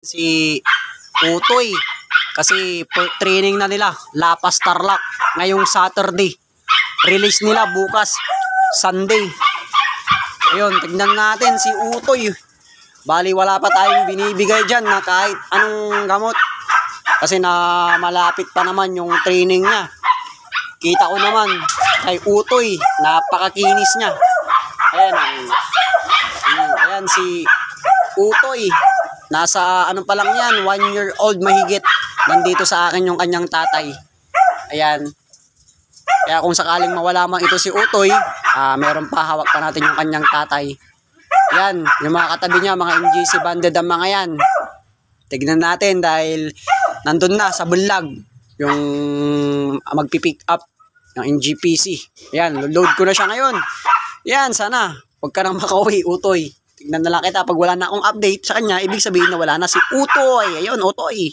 Si Utoy. Kasi per training na nila, Lapas Tarlac ngayong Saturday. Release nila bukas, Sunday. Ayun, tignan natin si Utoy. Bali wala pa tayong binibigay dyan na kahit anong gamot. Kasi na malapit pa naman yung training niya. Kita ko naman kay Utoy, napakakinis niya. Ayan, ayan si Utoy. Nasa ano pa lang yan, 1 year old mahigit. Nandito sa akin yung kanyang tatay. Ayan. Kaya kung sakaling mawala man ito si Utoy, meron pa, hawak pa natin yung kanyang tatay. Ayan, yung mga katabi niya, mga MGC banded ang mga yan. Tignan natin dahil nandun na sa bulag yung magpipick up ng NGPC. Ayan, load ko na siya ngayon. Ayan, sana huwag ka nang makauwi, Utoy. Tignan na lang kita pag wala na akong update sa kanya, ibig sabihin na wala na si Utoy. Ayun, Utoy.